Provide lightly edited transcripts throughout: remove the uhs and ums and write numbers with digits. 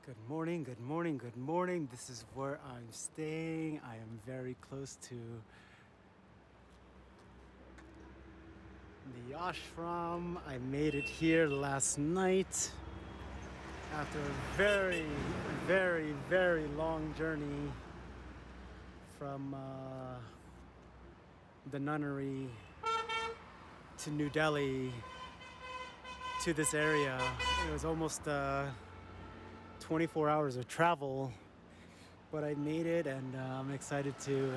Good morning, good morning, good morning. This is where I'm staying. I am very close to the ashram. I made it here last night after a very long journey from the nunnery to New Delhi to this area. It was almost 24 hours of travel, but I made it, and I'm excited to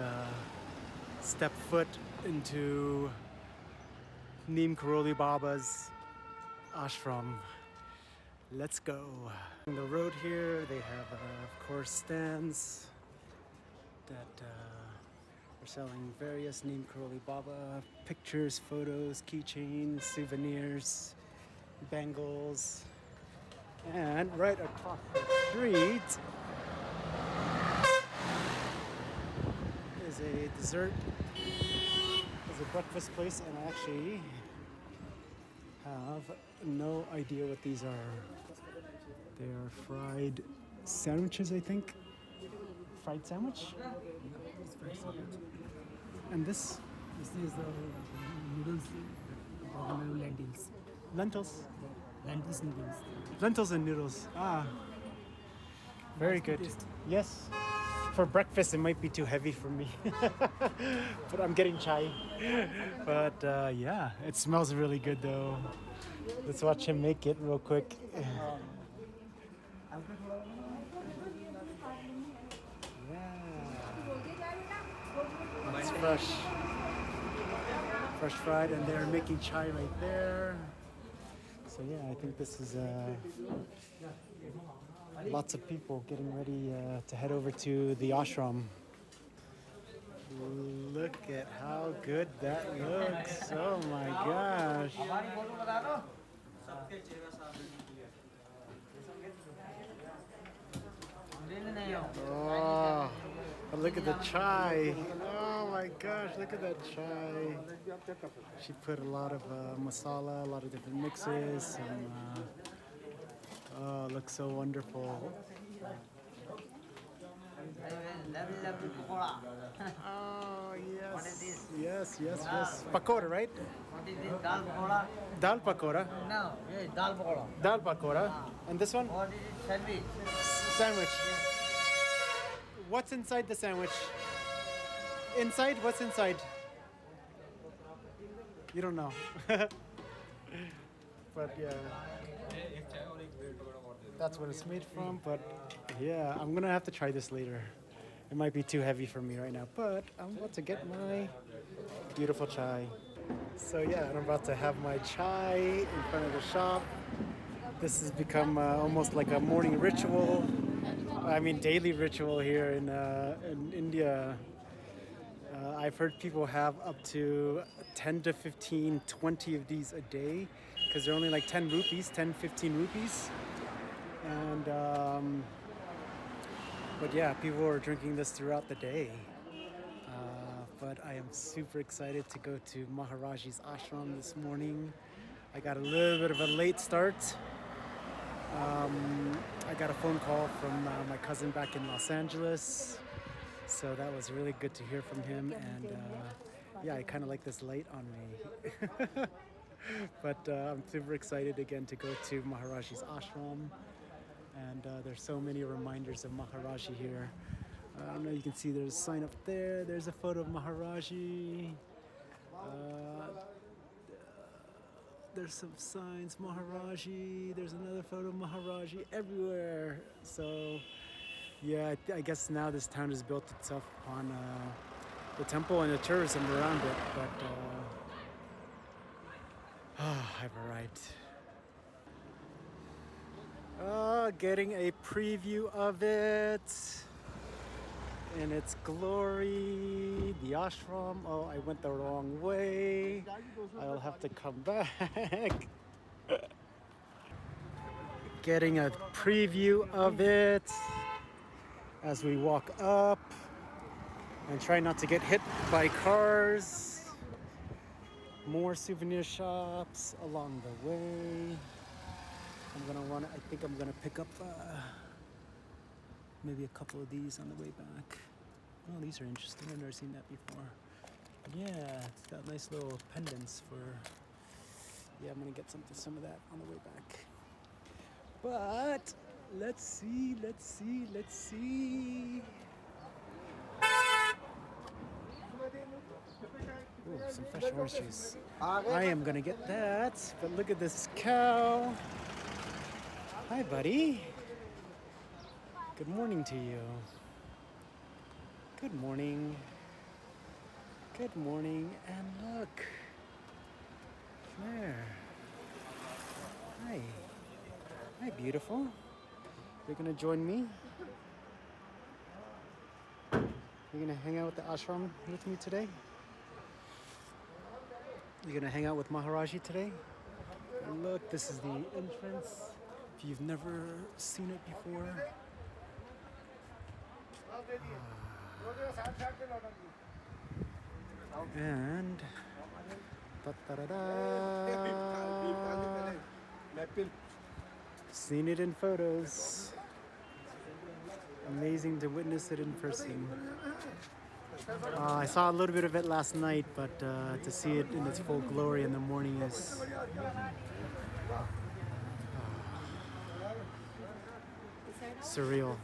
step foot into Neem Karoli Baba's ashram. Let's go. On the road here, they have, of course, stands that are selling various Neem Karoli Baba pictures, photos, keychains, souvenirs, bangles. And right across the street is a dessert, is a breakfast place, and I actually have no idea what these are. They are fried sandwiches, I think. Fried sandwich? And this? This is the noodles, lentils. Lentils? Lentils noodles. Lentils and noodles. Very good. Yes. For breakfast, it might be too heavy for me. But I'm getting chai. But yeah, it smells really good though. Let's watch him make it real quick. Yeah. It's fresh. Fresh fried, and they're making chai right there. So yeah, I think this is lots of people getting ready to head over to the ashram. Look at how good that looks. Oh my gosh. Oh, look at the chai. Oh my gosh, look at that chai. She put a lot of masala, a lot of different mixes. Oh, it looks so wonderful. Oh, yes. What is this? Yes. Pakora, right? What is this? Dal pakoda? Dal pakora. No, yes, dal pakoda. Dal pakora. And this one? What is it? Sandwich. Sandwich. What's inside the sandwich? Inside? What's inside? You don't know. But yeah. That's what it's made from. But yeah, I'm gonna have to try this later. It might be too heavy for me right now, but I'm about to get my beautiful chai. So yeah, I'm about to have my chai in front of the shop. This has become almost like a morning ritual. I mean, daily ritual here in India. I've heard people have up to 10 to 15, 20 of these a day because they're only like 10 rupees, 10, 15 rupees. And, but yeah, people are drinking this throughout the day. But I am super excited to go to Maharajji's ashram this morning. I got a little bit of a late start. I got a phone call from my cousin back in Los Angeles. So that was really good to hear from him. And yeah, I kind of like this light on me. But I'm super excited again to go to Maharajji's ashram. And there's so many reminders of Maharajji here. I don't know, you can see there's a sign up there. There's a photo of Maharajji. There's some signs, Maharajji. There's another photo of Maharajji everywhere. So yeah, I guess now this town has built itself upon the temple and the tourism around it. But I've arrived. Getting a preview of it in its glory. The ashram. Oh, I went the wrong way. I'll have to come back. Getting a preview of it as we walk up and try not to get hit by cars. More souvenir shops along the way. I think I'm gonna pick up maybe a couple of these on the way back. Oh, these are interesting. I've never seen that before. Yeah, it's got nice little pendants for. Yeah, I'm gonna get some of that on the way back. But let's see. Ooh, some fresh orange juice. I am gonna get that. But look at this cow. Hi, buddy. Good morning to you. Good morning. Good morning, and look. There. Hi. Hi, beautiful. You're gonna join me? You're gonna hang out at the ashram with me today? You're gonna hang out with Maharajji today? And look, this is the entrance. If you've never seen it before. And seen it in photos. Amazing to witness it in person. I saw a little bit of it last night, but to see it in its full glory in the morning is surreal.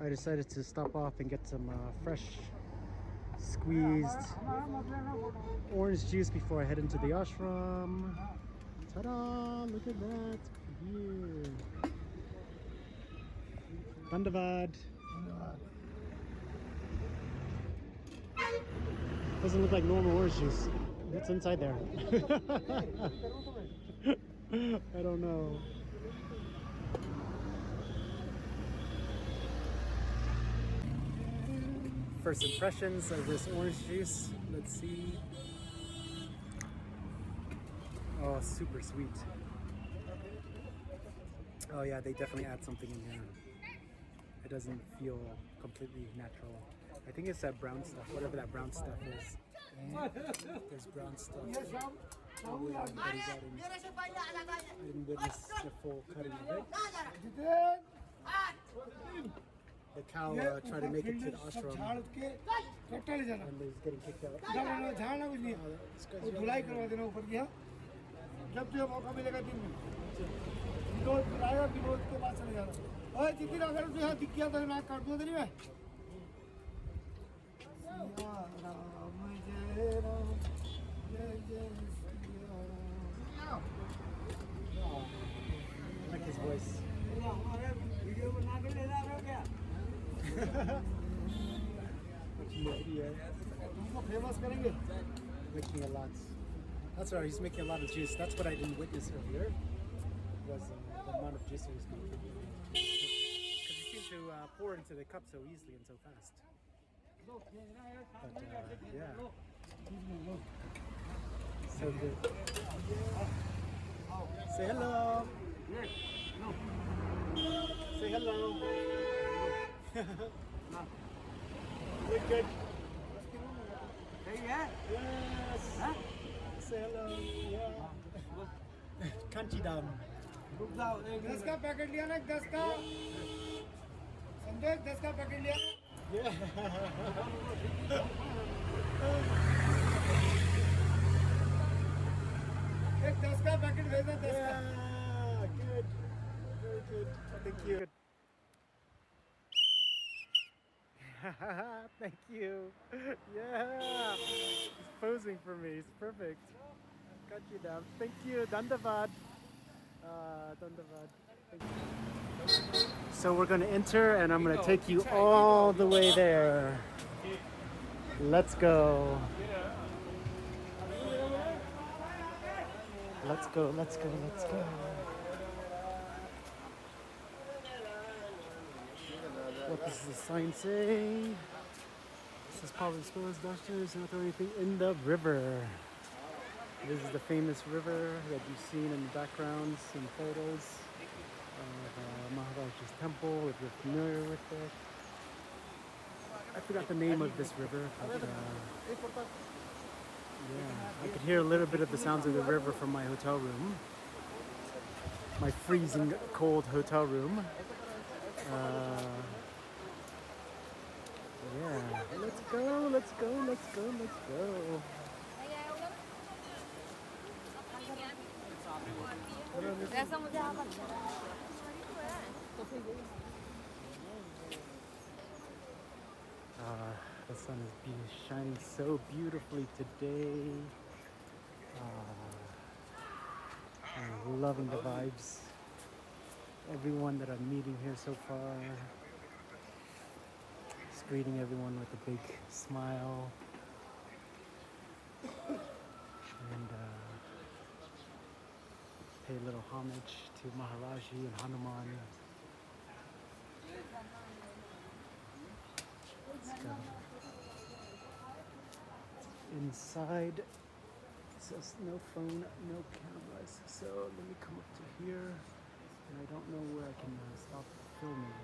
I decided to stop off and get some fresh squeezed orange juice before I head into the ashram. Ta-da! Look at that here. Vandavad. Doesn't look like normal orange juice. What's inside there? I don't know. First impressions of this orange juice. Let's see. Oh, super sweet. Oh yeah, they definitely add something in here. It doesn't feel completely natural. I think it's that brown stuff, whatever that brown stuff is. There's brown stuff. Oh, yeah, but I didn't witness the full cutting of it. The cow tried to make it to the ashram and he's getting kicked out. I like his voice. Making a lot. That's right, he's making a lot of juice. That's what I didn't witness earlier. Was the amount of juice he was making. Because he seemed to pour into the cup so easily and so fast. But yeah. So good. Say hello. Say hello. Look good. Yes. Huh? Say hello. Yeah. Kainchi Dham. 10 का packet लिया ना 10 का संदेश 10 का packet लिया एक 10 का packet भेजना 10 का Good. Very good. Thank you. Thank you. Yeah. He's posing for me. He's perfect. Kainchi Dham. Thank you. Dandavad. Dandavad. Thank you. So we're going to enter and I'm going to take you all the way there. Let's go. Let's go. Let's go. Let's go. What does the sign say? This is public schools, doctors, not anything in the river. This is the famous river that you've seen in the backgrounds and photos of Maharajji's temple, if you're familiar with it. I forgot the name of this river, but yeah, I could hear a little bit of the sounds of the river from my hotel room. my freezing cold hotel room. Yeah, let's go, let's go, let's go, let's go. The sun is shining so beautifully today. I'm loving the vibes. Everyone that I'm meeting here so far, just greeting everyone with a big smile. And pay a little homage to Maharajji and Hanuman. Let's go. Inside, it says no phone, no cameras. So let me come up to here, and I don't know where I can stop filming.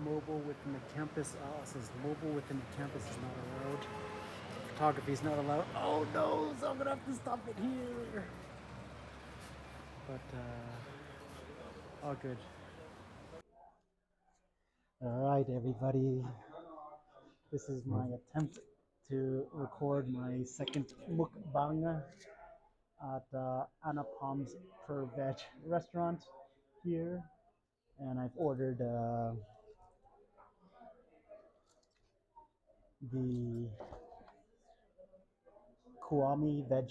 Mobile within the campus. Oh, it says mobile within the campus is not allowed. Photography is not allowed. Oh no, so I'm gonna have to stop it here. But all good. All right, everybody. This is my attempt to record my second mukbang at Anna Palm's Per Veg restaurant here, and I've ordered the Kwame Veg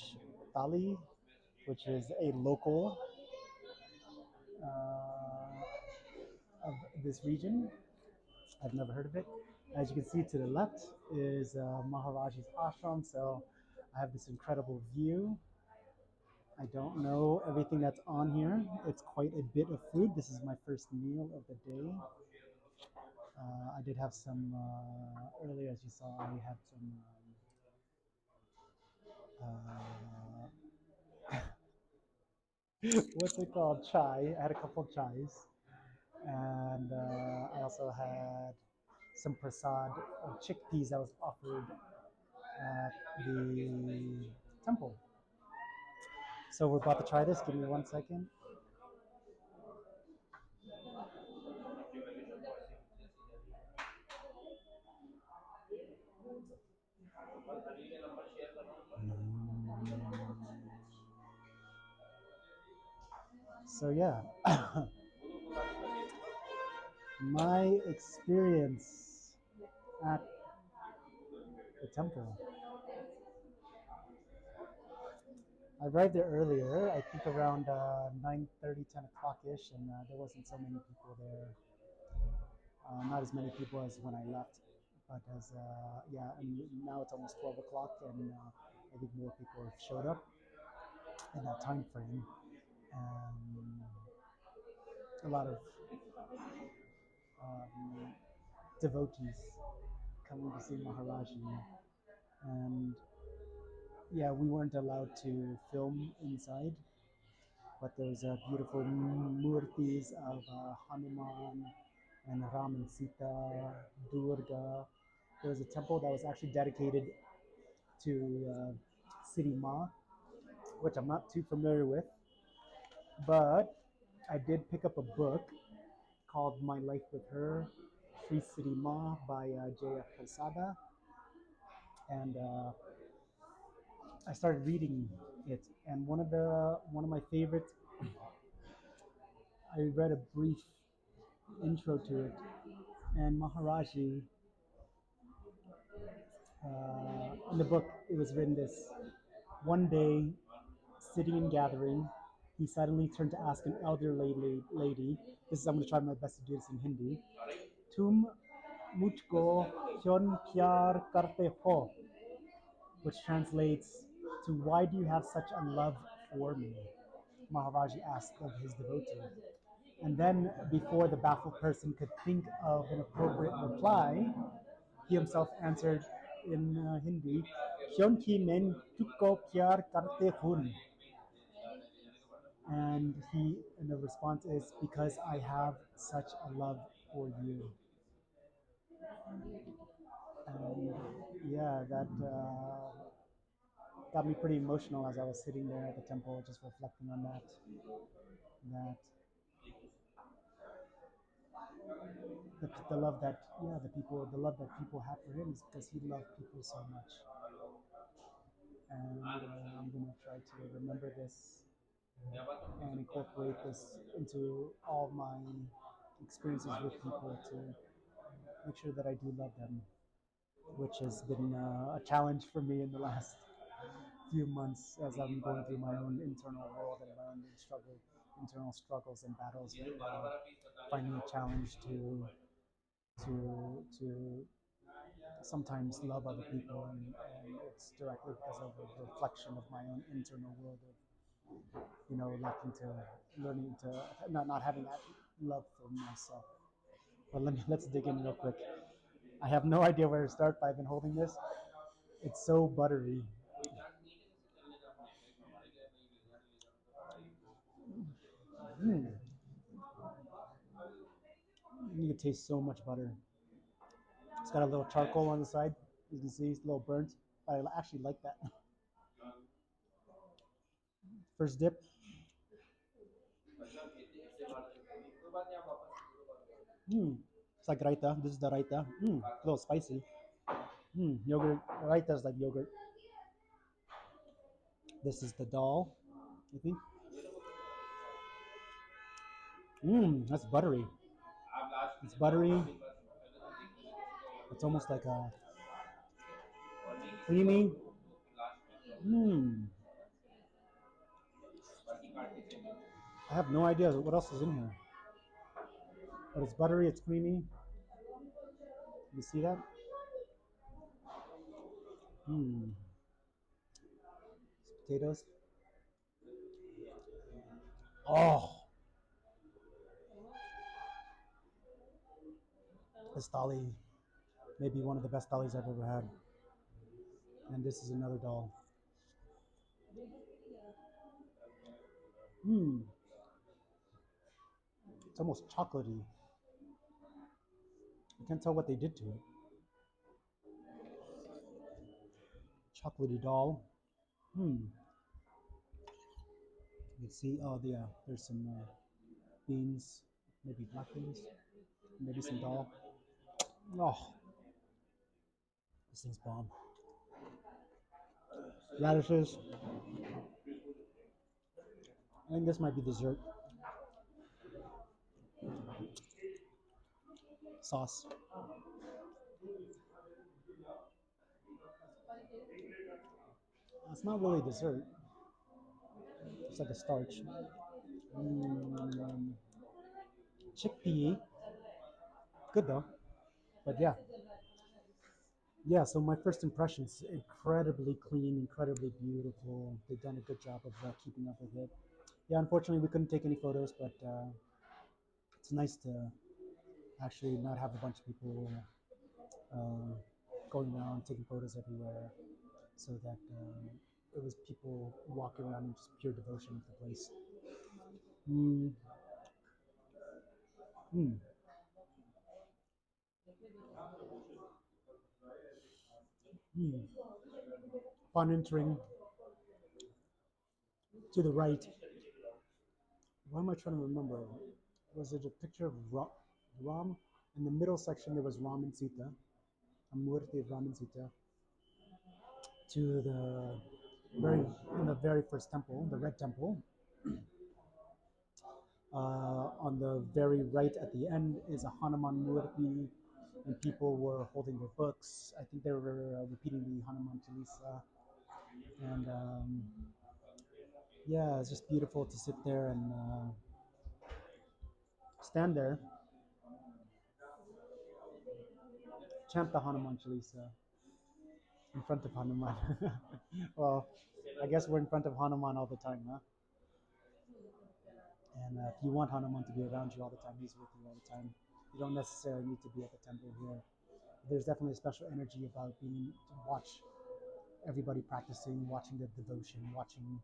Thali, which is a local of this region. I've never heard of it. As you can see to the left is Maharajji's ashram, so I have this incredible view. I don't know everything that's on here. It's quite a bit of food. This is my first meal of the day. I did have some earlier, as you saw. I had some what's it called? Chai. I had a couple of chais, and I also had some prasad of chickpeas that was offered at the temple. So we're about to try this. Give me 1 second. So yeah, my experience at the temple. I arrived there earlier, I think around 9:30, 10 o'clock-ish, and there wasn't so many people there. Not as many people as when I left, but yeah, and now it's almost 12 o'clock, and I think more people have showed up in that time frame. A lot of devotees coming to see Maharajji, and yeah, we weren't allowed to film inside, but there's beautiful murtis of Hanuman and Ram and Sita, Durga. There was a temple that was actually dedicated to City Ma, which I'm not too familiar with, but I did pick up a book called My Life with Her, Sri City Ma by Jaya Prasada, and I started reading it. And one of my favorites, I read a brief intro to it, and Maharajji, in the book, it was written this: one day, sitting and gathering, he suddenly turned to ask an elderly lady. I'm going to try my best to do this in Hindi. Tum mujhko kyon pyar karte ho, which translates to why do you have such a love for me? Maharajji asked of his devotee. And then, before the baffled person could think of an appropriate reply, he himself answered in Hindi, "Kyonki main tujhko pyar karte hun." And the response is, "Because I have such a love for you." And yeah, that got me pretty emotional as I was sitting there at the temple, just reflecting on that. that the love that the love that people have for him is because he loved people so much. And I'm gonna try to remember this and incorporate this into all my experiences with people to make sure that I do love them, which has been a challenge for me in the last few months as I'm going through my own internal world and my own internal struggles and battles right now. Finding a challenge to sometimes love other people, and it's directly because of a reflection of my own internal world of learning to not having that love for myself. But let's dig in real quick. I have no idea where to start, but I've been holding this. It's so buttery. Mm. You can taste so much butter. It's got a little charcoal on the side. You can see it's a little burnt. I actually like that. First dip. Mm. It's like raita. This is the raita. A little spicy. Yogurt. Raita is like yogurt. This is the dal, I think. That's buttery. It's buttery. It's almost like a creamy. I have no idea what else is in here. But it's buttery, it's creamy. You see that? Potatoes. Oh, this thali, maybe one of the best thalis I've ever had. And this is another dal. It's almost chocolatey. I can't tell what they did to it. Chocolatey dal. You can see, oh yeah, there's some beans, maybe black beans, maybe some dal. Oh, this thing's bomb. Radishes. I think this might be dessert. Sauce. It's not really dessert. It's like a starch. Chickpea. Good though. But yeah. Yeah, so my first impressions, incredibly clean, incredibly beautiful. They've done a good job of keeping up with it. Yeah, unfortunately we couldn't take any photos, but it's nice to actually not have a bunch of people uh, going around taking photos everywhere, so that it was people walking around in just pure devotion of the place. Mm. Mm. Mm. Upon entering to the right, why am I trying to remember? Was it a picture of Ram? In the middle section, there was Ram and Sita, a murti of Ram and Sita. To the very first temple, the red temple. On the very right at the end is a Hanuman murti, and people were holding their books. I think they were repeating the Hanuman Chalisa, and yeah, it's just beautiful to sit there and stand there, chant the Hanuman Chalisa in front of Hanuman. Well, I guess we're in front of Hanuman all the time, huh? And if you want Hanuman to be around you all the time, he's with you all the time. You don't necessarily need to be at the temple here. There's definitely a special energy about being to watch everybody practicing, watching the devotion, watching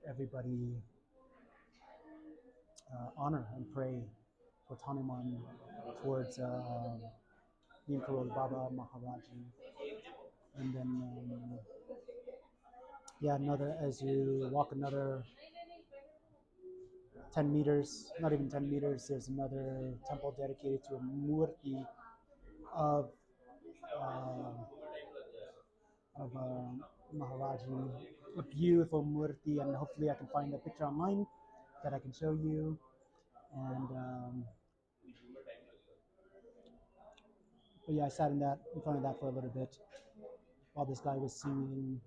everybody honor and pray towards Hanuman, towards Neem Karoli Baba, Maharajji, and then yeah, as you walk another 10 meters, not even 10 meters, there's another temple dedicated to a murti of uh, Maharajji, a beautiful murti, and hopefully I can find a picture online that I can show you. And but yeah, I sat in front of that for a little bit while this guy was singing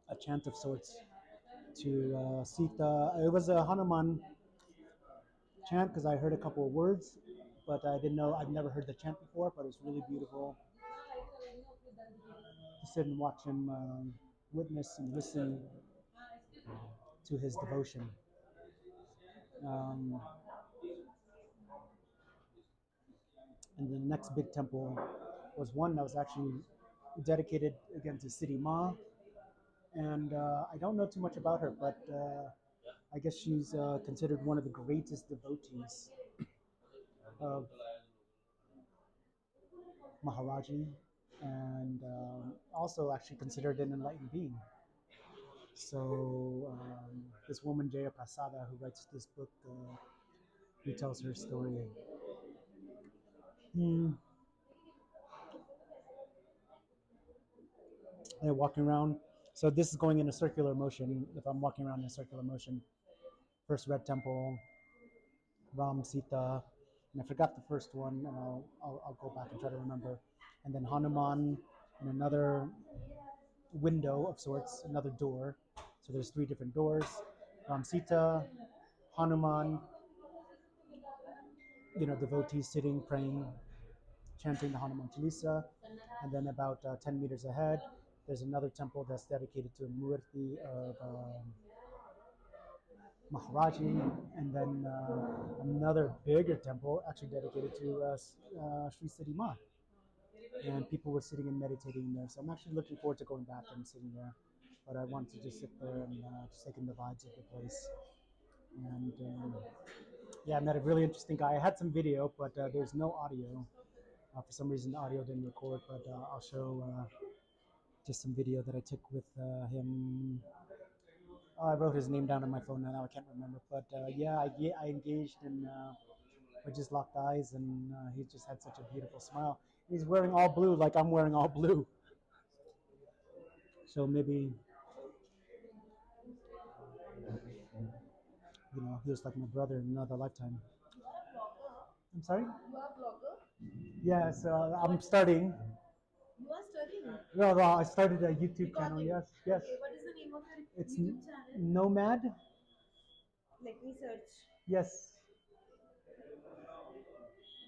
a chant of sorts to Sita. It was a Hanuman chant because I heard a couple of words, but I didn't know. I've never heard the chant before, but it was really beautiful to sit and watch him witness and listen to his devotion. Um, and the next big temple was one that was actually dedicated again to City Ma. And I don't know too much about her, but I guess she's considered one of the greatest devotees of Maharajji, and also actually considered an enlightened being. So this woman Jaya Prasada, who writes this book, retells her story. Mm. And walking around. So this is going in a circular motion. If I'm walking around in a circular motion, first red temple, Ram Sita, and I forgot the first one, and I'll go back and try to remember. And then Hanuman, and another window of sorts, another door. So there's three different doors. Ram Sita, Hanuman, devotees sitting, praying, chanting the Hanuman Chalisa. And then about 10 meters ahead, there's another temple that's dedicated to a murti of Maharajji, and then another bigger temple actually dedicated to Sri Siddhi Ma. And people were sitting and meditating there. So I'm actually looking forward to going back and sitting there. But I wanted to just sit there and just take in the vibes of the place. And yeah, I met a really interesting guy. I had some video, but there's no audio. For some reason, the audio didn't record, but I'll show just some video that I took with him. I wrote his name down on my phone now. I can't remember, but yeah, I engaged and we just locked eyes, and he just had such a beautiful smile. He's wearing all blue, like I'm wearing all blue. So maybe, he was like my brother in another lifetime. I'm sorry? You are a blogger? Yes, I'm starting. You are studying? No, I started a YouTube channel. Yes, yes. Okay, what is the name of your It's YouTube channel? Nomad. Let me search. Yes,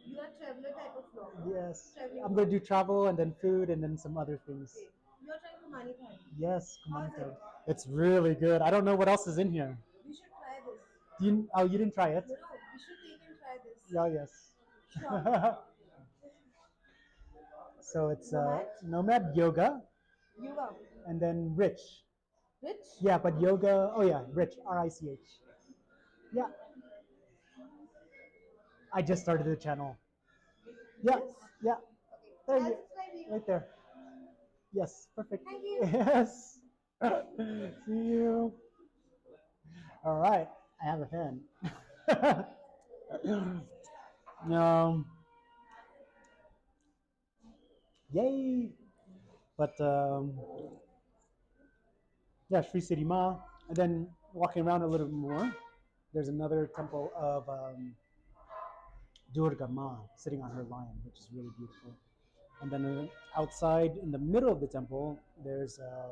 You are traveler type of vlogger? yes. Traveling I'm going to do travel and then food and then some other things. Okay. You are trying to money thai. Yes, How is Kumanito. it? It's really good. I don't know what else is in here. We should try this. You didn't try it? No, we should take and try this. Yeah, yes. Sure. So it's Nomad? Nomad Yoga Yoga. and then Rich. Rich? Yeah, but yoga, oh yeah, Rich, R-I-C-H. Yeah. I just started the channel. Yeah, Yes? yeah. Okay. There I'll you, subscribe you. right there. Yes, perfect. Thank you. Yes. See you. All right, I have a fan. Yay! But yeah, Sri Siddhi Ma. And then walking around a little bit more, there's another temple of Durga Ma sitting on her lion, which is really beautiful. And then outside in the middle of the temple, there's a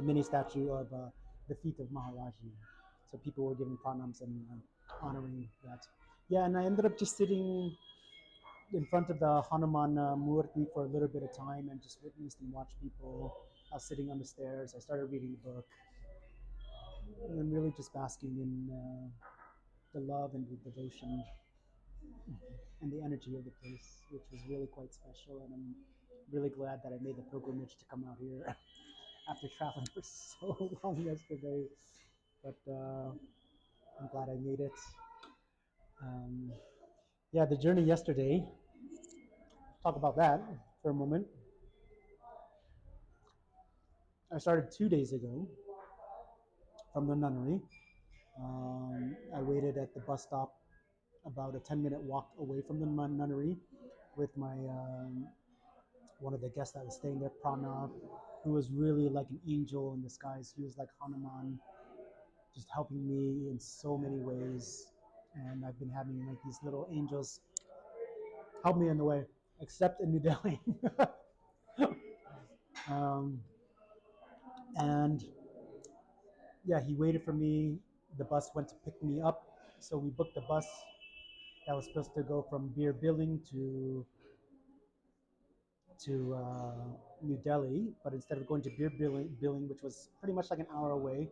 mini statue of the feet of Maharajji. So people were giving pranams and honoring that. Yeah, and I ended up just sitting in front of the Hanuman Murti for a little bit of time and just witnessed and watched people. I was sitting on the stairs. I started reading the book and really just basking in the love and the devotion and the energy of the place, which was really quite special. And I'm really glad that I made the pilgrimage to come out here after traveling for so long yesterday. But I'm glad I made it. Yeah, the journey yesterday, talk about that for a moment. I started 2 days ago from the nunnery, I waited at the bus stop, about a 10-minute walk away from the nunnery, with my one of the guests that was staying there, Pranav, who was really like an angel in disguise. He was like Hanuman, just helping me in so many ways. And I've been having like these little angels help me in the way, except in New Delhi. um, and yeah, he waited for me. The bus went to pick me up, so we booked the bus that was supposed to go from Bir Billing to New Delhi, but instead of going to Bir Billing, which was pretty much like an hour away,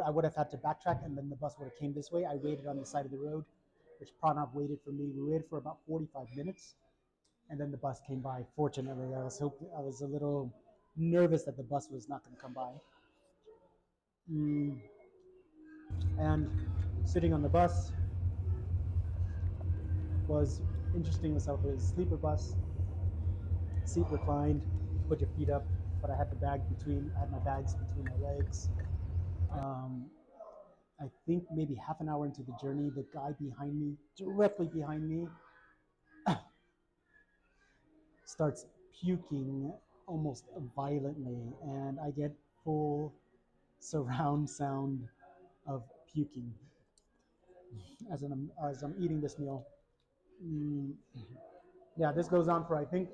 I would have had to backtrack, and then the bus would have came this way. I waited on the side of the road, which Pranav waited for me. We waited for about 45 minutes, and then the bus came by. Fortunately, I was a little nervous that the bus was not going to come by. And sitting on the bus was interesting. Myself, it was a sleeper bus, seat reclined, put your feet up, but I had I had my bags between my legs. I think maybe half an hour into the journey, the guy behind me, directly behind me, starts puking almost violently, and I get full surround sound of puking as I'm eating this meal. Yeah, this goes on for, I think,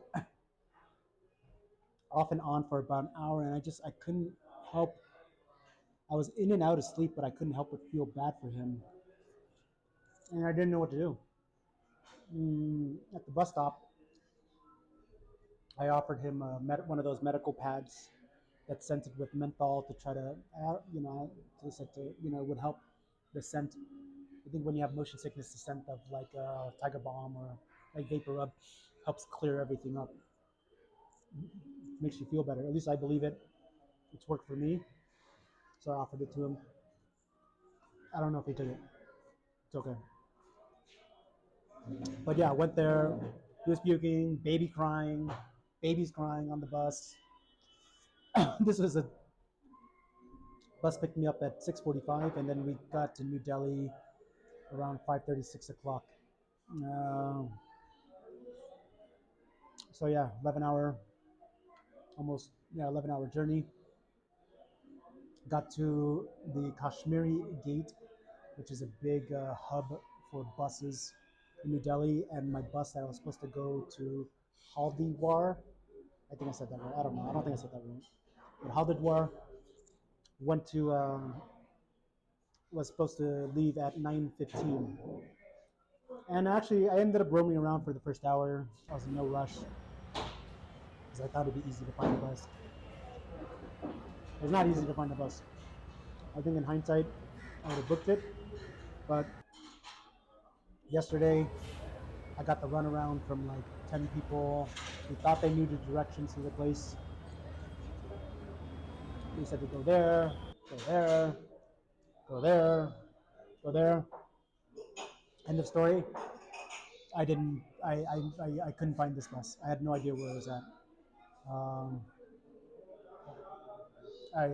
off and on for about an hour, and I couldn't help. I was in and out of sleep, but I couldn't help but feel bad for him, and I didn't know what to do. At the bus stop, I offered him one of those medical pads that's scented with menthol to try to, would help the scent. I think when you have motion sickness, the scent of like Tiger Balm or like Vapor Rub helps clear everything up. Makes you feel better. At least I believe it. It's worked for me. So I offered it to him. I don't know if he took it. It's okay. But yeah, I went there. He was puking, baby's crying on the bus. This was a bus picked me up at 6:45, and then we got to New Delhi around 5:30, 6 o'clock. So yeah, 11-hour journey. Got to the Kashmiri Gate, which is a big hub for buses in New Delhi, and my bus that I was supposed to go to Haldwar. I think I said that right. I don't know. I don't think I said that right. But Haldwar went to was supposed to leave at 9:15, and actually I ended up roaming around for the first hour. I was in no rush because I thought it'd be easy to find a bus. It was not easy to find a bus. I think in hindsight, I would have booked it, but yesterday I got the runaround from like 10 people who thought they knew the directions to the place. They said to go there, go there, go there, go there. End of story. I didn't. I couldn't find this bus. I had no idea where it was at. Um, I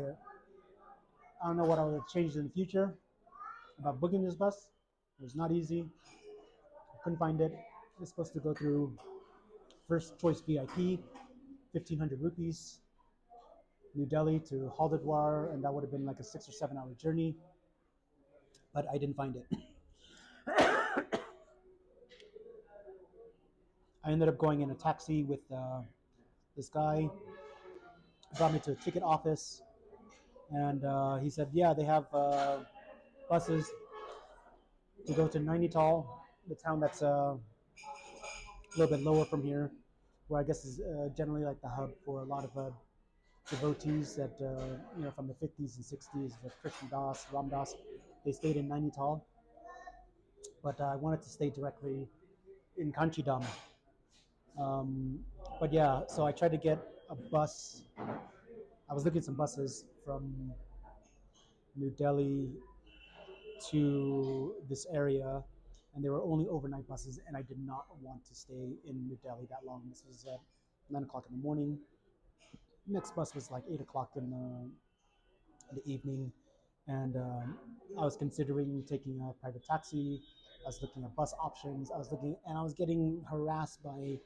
don't know what I would have changed in the future about booking this bus. It was not easy. I couldn't find it. It's supposed to go through first choice VIP, 1,500 rupees, New Delhi to Haldwar, and that would have been like a 6 or 7 hour journey. But I didn't find it. I ended up going in a taxi with this guy. Brought me to a ticket office, and he said, "Yeah, they have buses to go to Nainital, the town that's a little bit lower from here, where I guess is generally like the hub for a lot of devotees that from the 50s and 60s with Krishna Das, Ram Das. They stayed in Nainital, but I wanted to stay directly in Kainchi Dham. But yeah, so I tried to get a bus. I was looking at some buses from New Delhi to this area, and they were only overnight buses, and I did not want to stay in New Delhi that long. This was at 9 o'clock in the morning. Next bus was like 8 o'clock in the evening, and I was considering taking a private taxi. I was looking at bus options. I was getting harassed by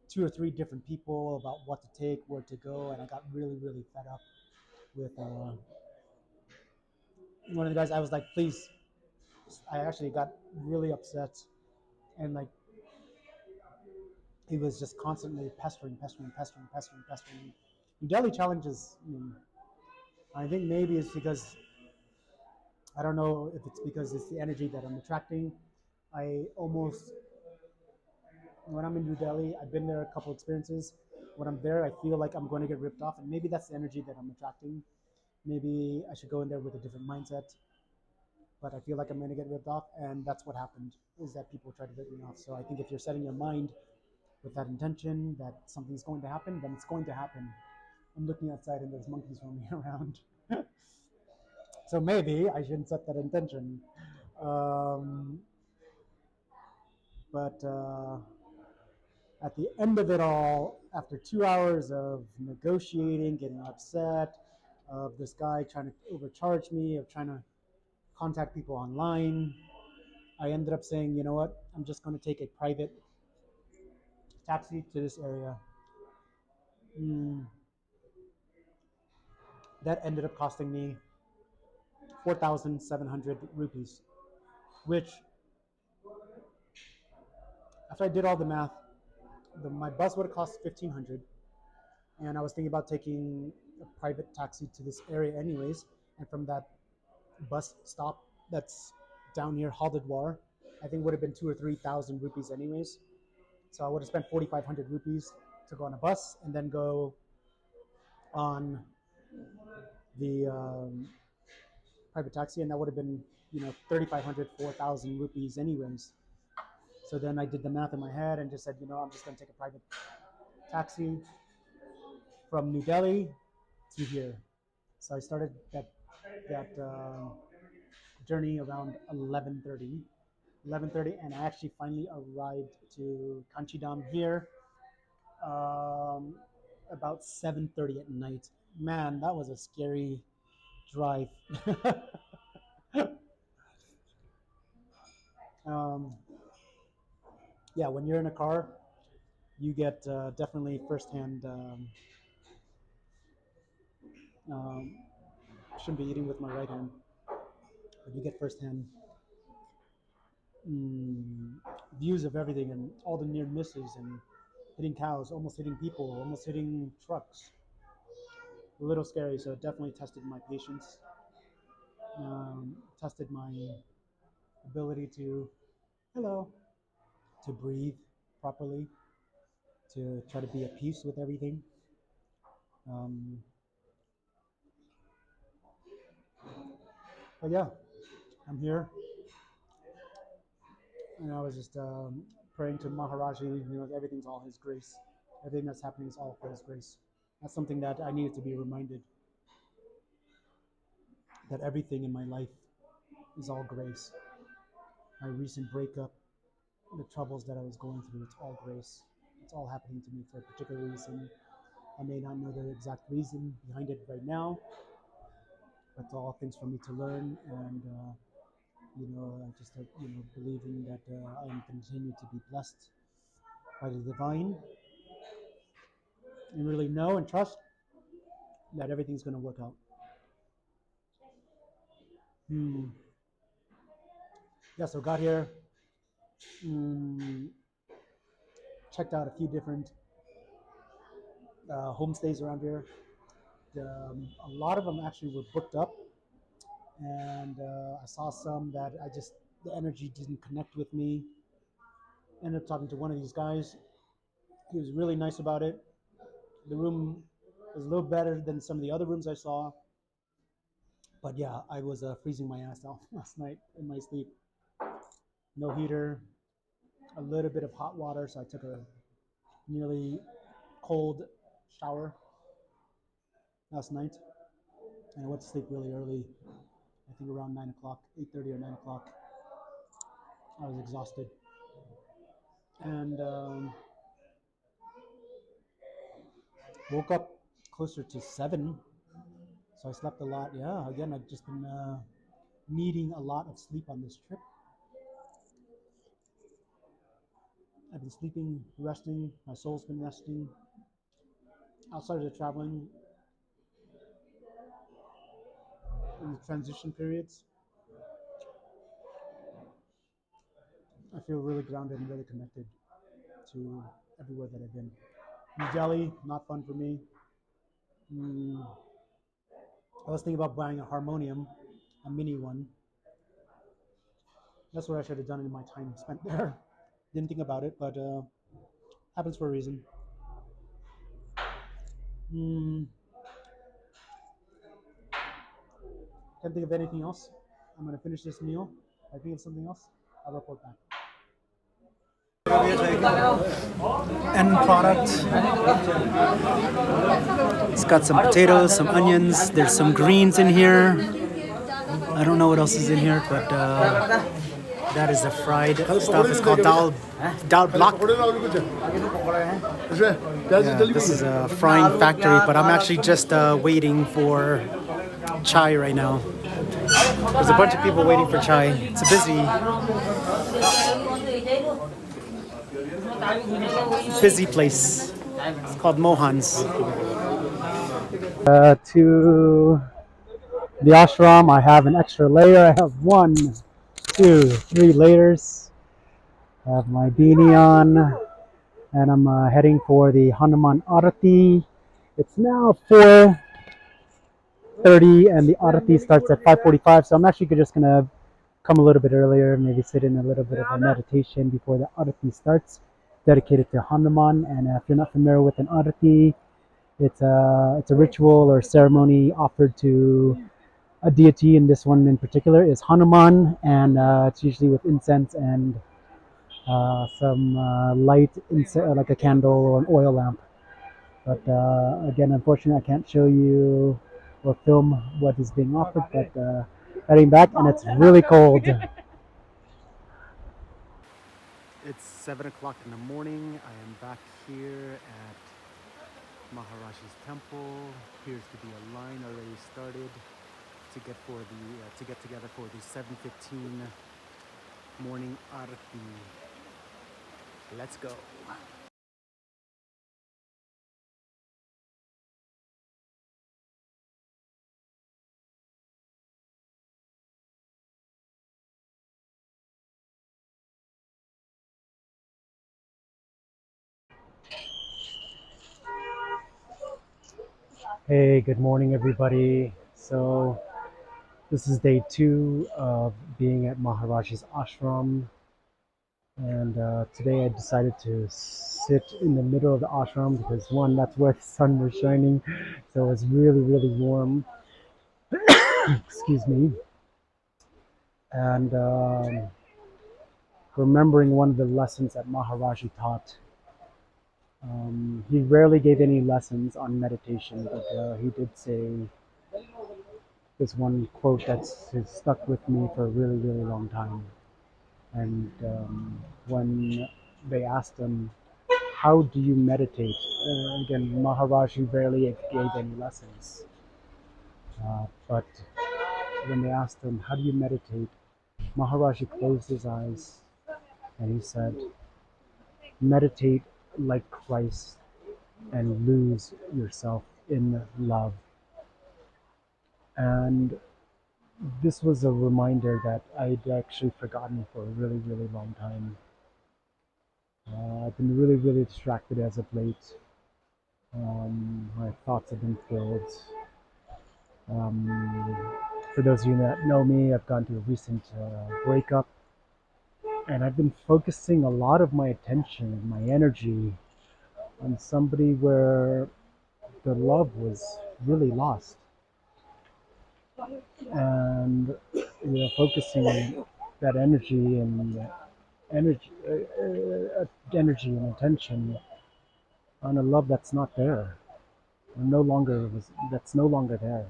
2 or 3 different people about what to take, where to go, and I got really, really fed up with one of the guys. I was like, please. I actually got really upset, and like he was just constantly pestering. New Delhi challenges. I think maybe it's because I don't know if it's because it's the energy that I'm attracting. I almost when I'm in New Delhi, I've been there a couple experiences. When I'm there, I feel like I'm going to get ripped off, and maybe that's the energy that I'm attracting. Maybe I should go in there with a different mindset, but I feel like I'm going to get ripped off, and that's what happened. Is that people try to rip me off? So I think if you're setting your mind with that intention that something's going to happen, then it's going to happen. I'm looking outside and there's monkeys roaming around. So maybe I shouldn't set that intention. Um, but at the end of it all, after 2 hours of negotiating, getting upset, of this guy trying to overcharge me, of trying to contact people online, I ended up saying, you know what, I'm just going to take a private taxi to this area. That ended up costing me 4,700 rupees, which, after I did all the math, my bus would have cost 1,500, and I was thinking about taking a private taxi to this area anyways, and from that bus stop that's down near Haldwar, I think would have been 2 or 3,000 rupees anyways. So I would have spent 4,500 rupees to go on a bus and then go on the private taxi, and that would have been 3,500, 4,000 rupees anyways. So then I did the math in my head and just said, I'm just going to take a private taxi from New Delhi to here. So I started that journey around 11:30, and I actually finally arrived to Kainchi Dham here about 7:30 at night. Man, that was a scary drive. Yeah, when you're in a car, you get definitely firsthand. Shouldn't be eating with my right hand, but you get firsthand views of everything and all the near misses and hitting cows, almost hitting people, almost hitting trucks. A little scary, so it definitely tested my patience, tested my ability to breathe properly, to try to be at peace with everything. But yeah, I'm here, and I was just praying to Maharajji. Everything's all His grace. Everything that's happening is all for His grace. That's something that I needed to be reminded, that everything in my life is all grace. My recent breakup, the troubles that I was going through, it's all grace. It's all happening to me for a particular reason. I may not know the exact reason behind it right now, but it's all things for me to learn, and just believing that I am continue to be blessed by the divine, and really know and trust that everything's going to work out. Yeah, so got here, checked out a few different homestays around here. A lot of them actually were booked up, and I saw some that the energy didn't connect with me. Ended up talking to one of these guys. He was really nice about it. The room was a little better than some of the other rooms I saw. But yeah, I was freezing my ass off last night in my sleep. No heater, a little bit of hot water, so I took a nearly cold shower last night, and I went to sleep really early. I think around 9 o'clock, 8:30 or 9 o'clock. I was exhausted, and woke up closer to 7. So I slept a lot. Yeah, again, I've just been needing a lot of sleep on this trip. I've been sleeping, resting. My soul's been resting. Outside of the traveling, in the transition periods, I feel really grounded and really connected to everywhere that I've been. New Delhi, not fun for me. I was thinking about buying a harmonium, a mini one. That's what I should have done in my time spent there. Didn't think about it, but happens for a reason. Can't think of anything else. I'm gonna finish this meal. If I think of something else, I'll report back. End product. It's got some potatoes, some onions. There's some greens in here. I don't know what else is in here, but that is the fried stuff. It's called dal blak. Yeah, this is a frying factory, but I'm actually just waiting for chai right now. There's a bunch of people waiting for chai. It's a busy place. It's called Mohan's. To the ashram, I have an extra layer. I have 1, 2, 3 layers. I have my beanie on, and I'm heading for the Hanuman Arati. It's now 4:30, and the Arati starts at 5:45. So I'm actually just gonna come a little bit earlier, maybe sit in a little bit of a meditation before the Arati starts, dedicated to Hanuman. And if you're not familiar with an Arati, it's a ritual or ceremony offered to a deity, and this one in particular is Hanuman, and it's usually with incense and some light, like a candle or an oil lamp. But again, unfortunately, I can't show you or film what is being offered, but heading back, and it's really cold. It's 7 o'clock in the morning. I am back here at Maharajji's temple. Appears to be a line already started to get together for the 7:15 morning arati. Let's go. Hey, good morning, everybody. So this is day 2 of being at Maharajji's ashram, and today I decided to sit in the middle of the ashram because, one, that's where the sun was shining, so it was really, really warm. Excuse me. And remembering one of the lessons that Maharajji taught. He rarely gave any lessons on meditation, but he did say this one quote that's stuck with me for a really, really long time. And when they asked him, how do you meditate? Again, Maharajji rarely gave any lessons. But when they asked him, how do you meditate? Maharajji closed his eyes and he said, meditate like Christ and lose yourself in love. And this was a reminder that I'd actually forgotten for a really, really long time. I've been really, really distracted as of late. My thoughts have been filled. For those of you that know me, I've gone through a recent breakup, and I've been focusing a lot of my attention, my energy, on somebody where the love was really lost. And focusing that energy and attention on a love that's not there, that's no longer there.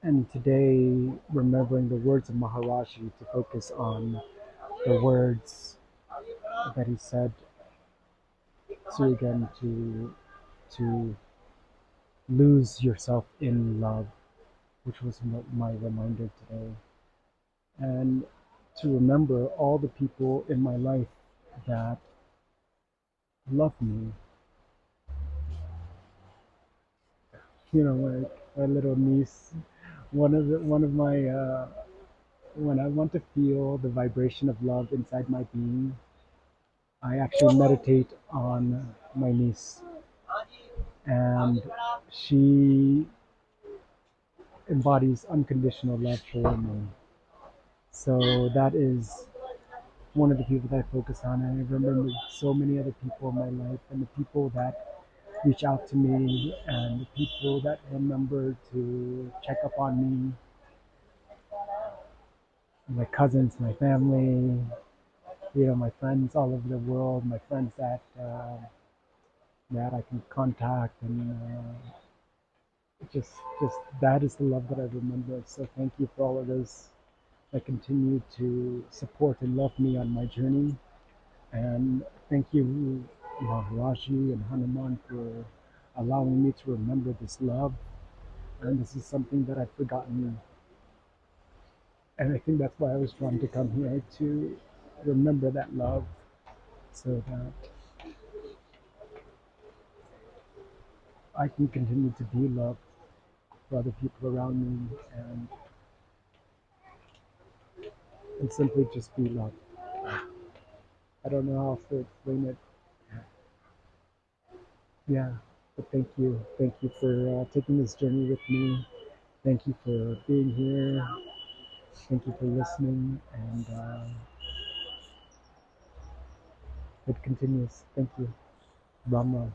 And today, remembering the words of Maharajji, to focus on the words that he said to lose yourself in love, which was my reminder today. And to remember all the people in my life that love me. Like my little niece, one of my when I want to feel the vibration of love inside my being, I actually meditate on my niece, and she embodies unconditional love for me. So that is one of the people that I focus on. And I remember so many other people in my life, and the people that reach out to me, and the people that remember to check up on me, my cousins, my family, my friends all over the world, my friends that I can contact, and just that is the love that I remember. So thank you for all of those that continue to support and love me on my journey. And thank you, Maharajji and Hanuman, for allowing me to remember this love. And this is something that I've forgotten. And I think that's why I was drawn to come here, to remember that love, so that I can continue to be love for other people around me, and simply just be love. I don't know how else to explain it. Yeah, but thank you. Thank you for taking this journey with me. Thank you for being here. Thank you for listening, and it continues. Thank you. Ram Ram.